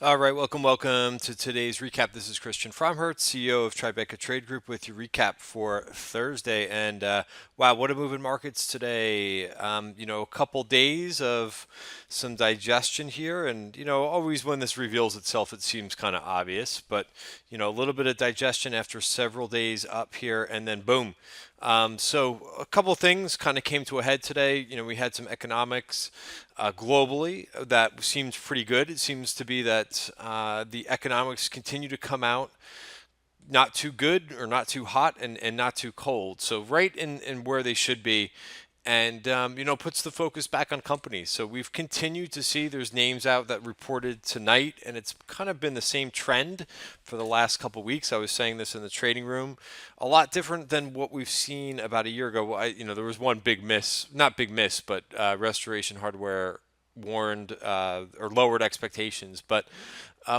All right, welcome to today's recap. This is Christian Fromhertz, CEO of Tribeca Trade Group, with your recap for Thursday. And wow, what a move in markets today. A couple days of some digestion here, and always when this reveals itself, it seems kind of obvious, but a little bit of digestion after several days up here, and then boom. So a couple things kind of came to a head today. We had some economics globally that seems pretty good. It seems to be that the economics continue to come out not too good or not too hot and not too cold. So right in where they should be. And puts the focus back on companies. So we've continued to see there's names out that reported tonight, and it's kind of been the same trend for the last couple of weeks. I was saying this in the trading room, a lot different than what we've seen about a year ago. There was one big miss, not big miss, but Restoration Hardware warned or lowered expectations. But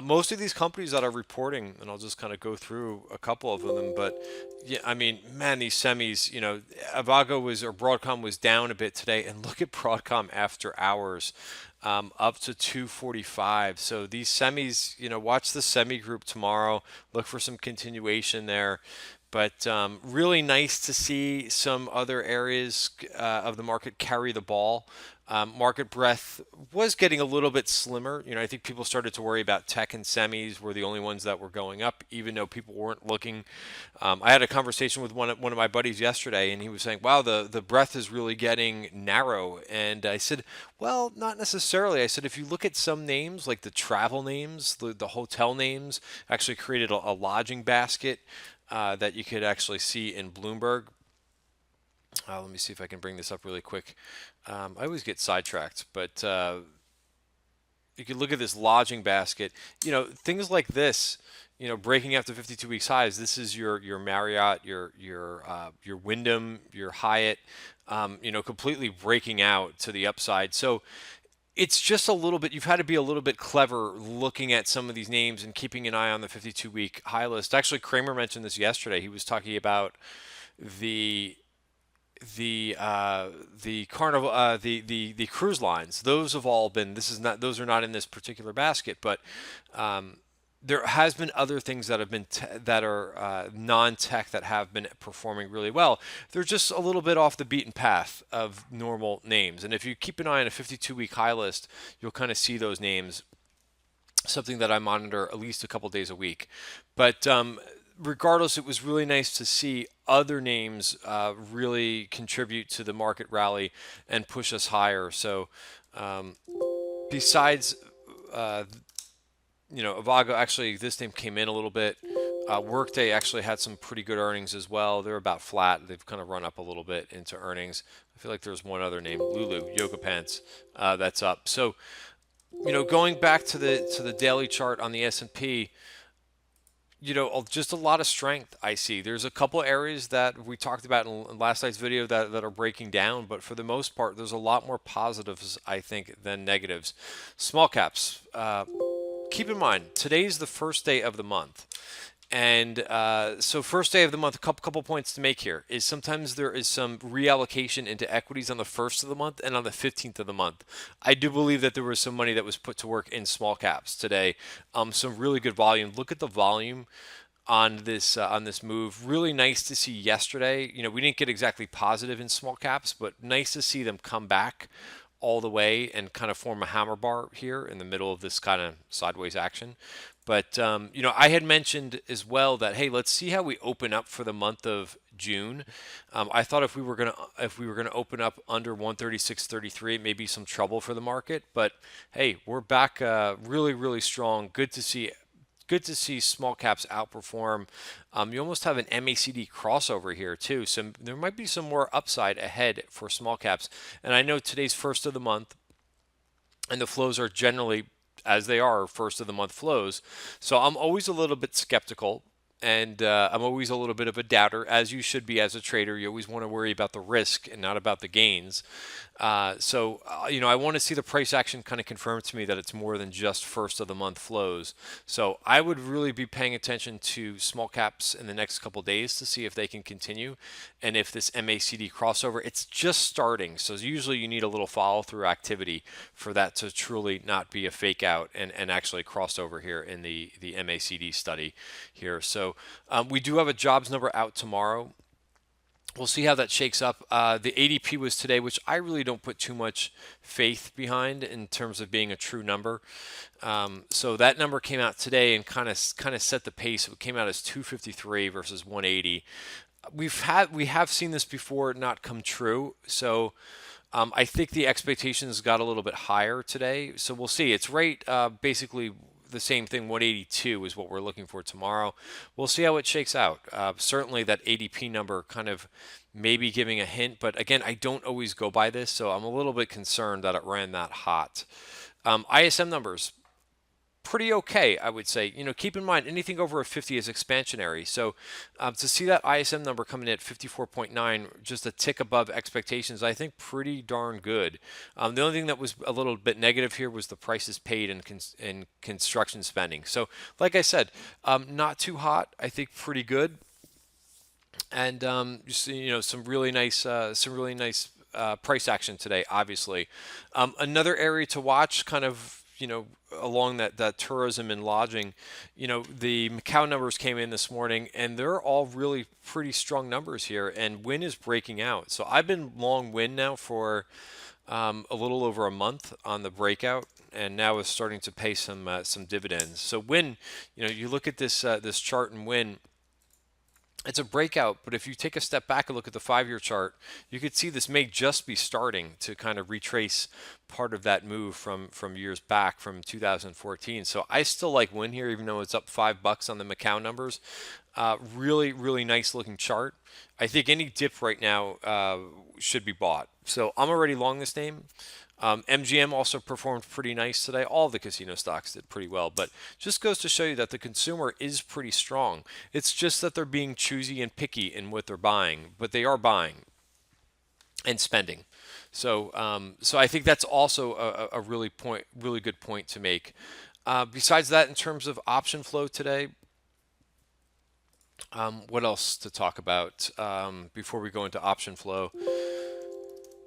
most of these companies that are reporting, and I'll just kind of go through a couple of them, but yeah, I mean, man, these semis, Avago was or Broadcom was down a bit today, and look at Broadcom after hours, up to 245. So these semis, watch the semi group tomorrow. Look for some continuation there. But really nice to see some other areas of the market carry the ball. Market breadth was getting a little bit slimmer. I think people started to worry about tech and semis were the only ones that were going up, even though people weren't looking. I had a conversation with one of my buddies yesterday, and he was saying, "Wow, the breadth is really getting narrow." And I said, "Well, not necessarily." I said, "If you look at some names, like the travel names, the hotel names, actually created a lodging basket." That you could actually see in Bloomberg. Let me see if I can bring this up really quick. I always get sidetracked, but you could look at this lodging basket. Things like this. Breaking out to 52 weeks highs. This is your Marriott, your Wyndham, your Hyatt. Completely breaking out to the upside. So it's just a little bit, you've had to be a little bit clever looking at some of these names and keeping an eye on the 52-week high list. Actually, Kramer mentioned this yesterday. He was talking about the the carnival the cruise lines. Those have all been, this is not, those are not in this particular basket, but there has been other things that have been that are non-tech that have been performing really well. They're just a little bit off the beaten path of normal names. And if you keep an eye on a 52-week high list, you'll kind of see those names. Something that I monitor at least a couple days a week. But regardless, it was really nice to see other names really contribute to the market rally and push us higher. So besides uh, Avago, actually, this name came in a little bit. Workday actually had some pretty good earnings as well. They're about flat. They've kind of run up a little bit into earnings. I feel like there's one other name, Lulu, Yoga Pants, that's up. So, going back to the daily chart on the S&P, just a lot of strength I see. There's a couple areas that we talked about in last night's video that are breaking down, but for the most part, there's a lot more positives, I think, than negatives. Small caps. Keep in mind, today's the first day of the month. And so first day of the month, a couple points to make here is sometimes there is some reallocation into equities on the first of the month and on the 15th of the month. I do believe that there was some money that was put to work in small caps today. Some really good volume. Look at the volume on this move. Really nice to see yesterday. We didn't get exactly positive in small caps, but nice to see them come back all the way and kind of form a hammer bar here in the middle of this kind of sideways action. But I had mentioned as well that hey, let's see how we open up for the month of June. I thought if we were gonna open up under 136.33, maybe some trouble for the market. But hey, we're back really strong. Good to see small caps outperform. You almost have an MACD crossover here too, so there might be some more upside ahead for small caps. And I know today's first of the month, and the flows are generally as they are first of the month flows. So I'm always a little bit skeptical and I'm always a little bit of a doubter, as you should be as a trader. You always want to worry about the risk and not about the gains. I want to see the price action kind of confirm to me that it's more than just first of the month flows. So I would really be paying attention to small caps in the next couple days to see if they can continue, and if this MACD crossover, it's just starting. So usually you need a little follow through activity for that to truly not be a fake out and actually cross over here in the MACD study here. So we do have a jobs number out tomorrow. We'll see how that shakes up. The ADP was today, which I really don't put too much faith behind in terms of being a true number. So that number came out today and kind of set the pace. It came out as 253 versus 180. We have seen this before not come true. So I think the expectations got a little bit higher today. So we'll see. It's right basically the same thing. 182 is what we're looking for tomorrow. We'll see how it shakes out. Certainly that ADP number kind of maybe giving a hint, but again, I don't always go by this, so I'm a little bit concerned that it ran that hot. ISM numbers, pretty okay, I would say. Keep in mind anything over a 50 is expansionary. So to see that ISM number coming in at 54.9, just a tick above expectations, I think pretty darn good. The only thing that was a little bit negative here was the prices paid in construction spending. So like I said, not too hot. I think pretty good. And some really nice price action today. Obviously, another area to watch, kind of along that tourism and lodging. The Macau numbers came in this morning, and they're all really pretty strong numbers here. And Win is breaking out. So I've been long Win now for a little over a month on the breakout, and now is starting to pay some dividends. So Win, you look at this chart and Win. It's a breakout, but if you take a step back and look at the 5-year chart, you could see this may just be starting to kind of retrace part of that move from years back, from 2014. So I still like Win here, even though it's up $5 on the Macau numbers. Really, really nice looking chart. I think any dip right now should be bought. So I'm already long this name. MGM also performed pretty nice today. All the casino stocks did pretty well, but just goes to show you that the consumer is pretty strong. It's just that they're being choosy and picky in what they're buying, but they are buying and spending. So I think that's also a really good point to make. Besides that, in terms of option flow today, what else to talk about before we go into option flow?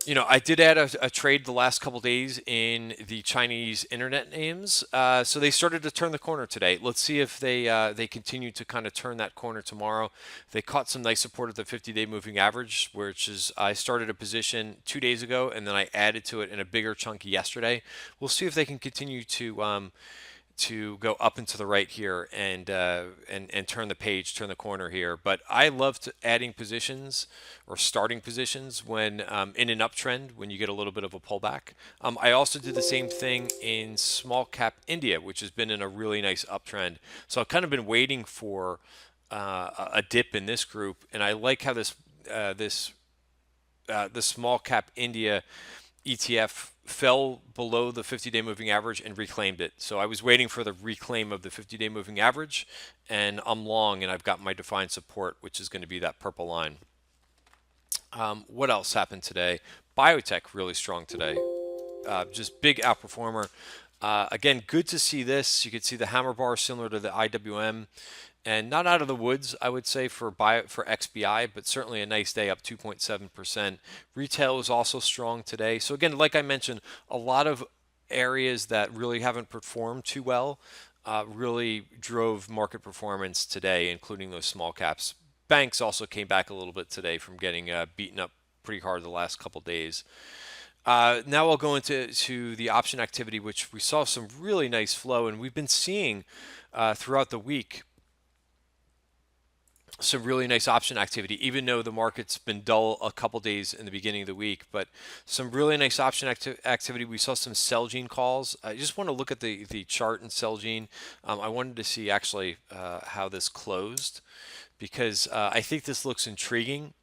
I did add a trade the last couple days in the Chinese internet names. So they started to turn the corner today. Let's see if they continue to kind of turn that corner tomorrow. They caught some nice support at the 50-day moving average, which is I started a position 2 days ago, and then I added to it in a bigger chunk yesterday. We'll see if they can continue to go up and to the right here and turn the page, turn the corner here. But I love adding positions or starting positions when in an uptrend, when you get a little bit of a pullback. I also did the same thing in small cap India, which has been in a really nice uptrend. So I've kind of been waiting for a dip in this group, and I like how the small cap India ETF fell below the 50-day moving average and reclaimed it. So I was waiting for the reclaim of the 50-day moving average, and I'm long, and I've got my defined support, which is going to be that purple line. What else happened today? Biotech really strong today. Just big outperformer. Again, good to see this. You could see the hammer bar similar to the IWM. And not out of the woods, I would say, for XBI, but certainly a nice day, up 2.7%. Retail is also strong today. So again, like I mentioned, a lot of areas that really haven't performed too well really drove market performance today, including those small caps. Banks also came back a little bit today from getting beaten up pretty hard the last couple days. Now I'll go into the option activity, which we saw some really nice flow, and we've been seeing throughout the week some really nice option activity, even though the market's been dull a couple days in the beginning of the week. But some really nice option activity. We saw some Celgene calls. I just want to look at the chart in Celgene. I wanted to see actually how this closed, because I think this looks intriguing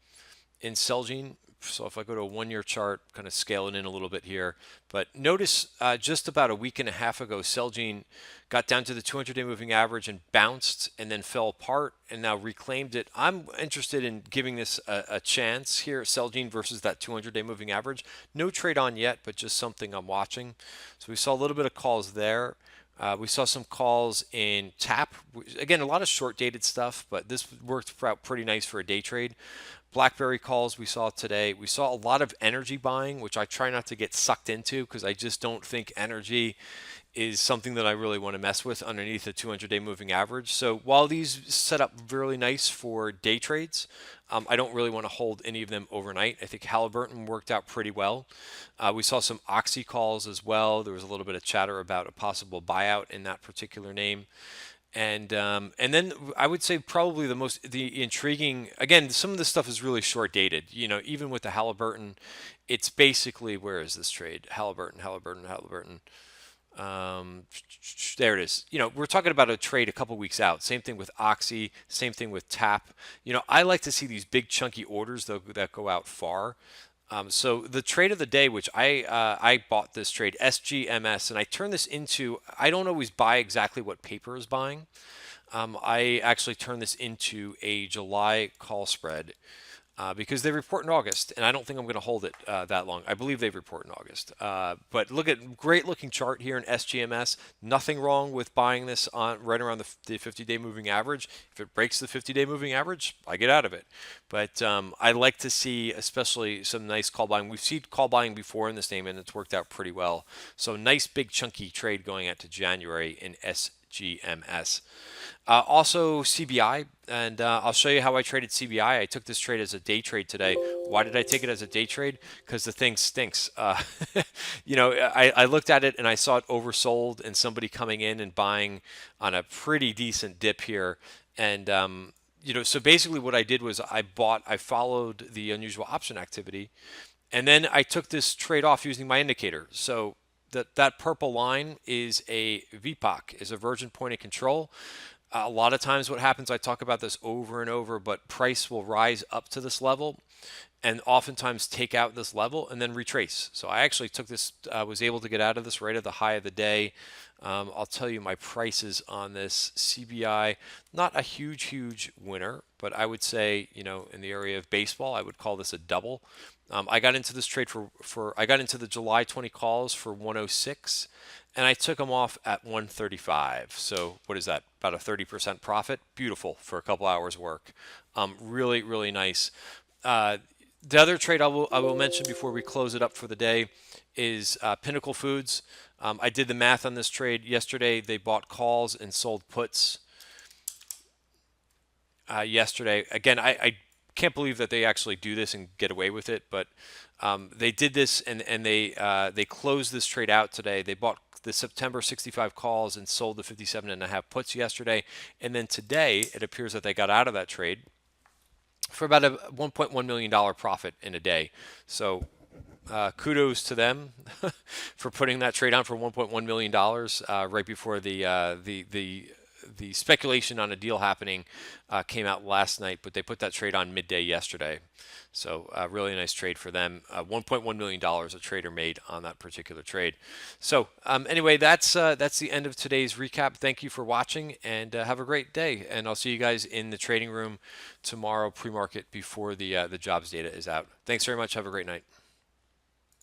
in Celgene, So if I go to a 1 year chart, kind of scale it in a little bit here, but notice just about a week and a half ago, Celgene got down to the 200-day moving average and bounced and then fell apart and now reclaimed it. I'm interested in giving this a chance here, Celgene versus that 200-day moving average. No trade on yet, but just something I'm watching. So we saw a little bit of calls there. We saw some calls in TAP. Again, a lot of short dated stuff, but this worked out pretty nice for a day trade. BlackBerry calls we saw today. We saw a lot of energy buying, which I try not to get sucked into because I just don't think energy is something that I really want to mess with underneath a 200-day moving average. So while these set up really nice for day trades, I don't really want to hold any of them overnight. I think Halliburton worked out pretty well. We saw some Oxy calls as well. There was a little bit of chatter about a possible buyout in that particular name. And then I would say probably the intriguing, again, some of this stuff is really short dated. Even with the Halliburton, it's basically, where is this trade? Halliburton. There it is. We're talking about a trade a couple weeks out. Same thing with Oxy. Same thing with TAP. I like to see these big chunky orders though that go out far. So the trade of the day, which I bought this trade, SGMS, and I turned this into, I don't always buy exactly what paper is buying. I actually turned this into a July call spread because they report in August, and I don't think I'm going to hold it that long. I believe they report in August. But look at great looking chart here in SGMS. Nothing wrong with buying this on right around the 50-day moving average. If it breaks the 50-day moving average, I get out of it. But I like to see especially some nice call buying. We've seen call buying before in this name, and it's worked out pretty well. So nice big chunky trade going out to January in SGMS. Also CBI, and I'll show you how I traded CBI. I took this trade as a day trade today. Why did I take it as a day trade? Because the thing stinks. I looked at it and I saw it oversold and somebody coming in and buying on a pretty decent dip here. And, so basically what I did was I followed the unusual option activity, and then I took this trade off using my indicator. So that purple line is a VPOC, is a virgin point of control. A lot of times what happens, I talk about this over and over, but price will rise up to this level and oftentimes take out this level and then retrace. So I actually took this, was able to get out of this right at the high of the day. I'll tell you my prices on this CBI, not a huge winner, but I would say, in the area of baseball, I would call this a double. I got into this trade I got into the July 20 calls for 106, and I took them off at 135. So what is that? About a 30% profit. Beautiful for a couple hours work. Really nice. The other trade I will mention before we close it up for the day is Pinnacle Foods. I did the math on this trade yesterday. They bought calls and sold puts yesterday. Again, I can't believe that they actually do this and get away with it, but they did this and they closed this trade out today. They bought the September 65 calls and sold the 57.5 puts yesterday, and then today it appears that they got out of that trade for about a $1.1 million profit in a day. So kudos to them for putting that trade on for $1.1 million right before the speculation on a deal happening came out last night, but they put that trade on midday yesterday. So really nice trade for them. $1.1 million a trader made on that particular trade. So anyway, that's the end of today's recap. Thank you for watching, and have a great day. And I'll see you guys in the trading room tomorrow pre-market before the jobs data is out. Thanks very much. Have a great night.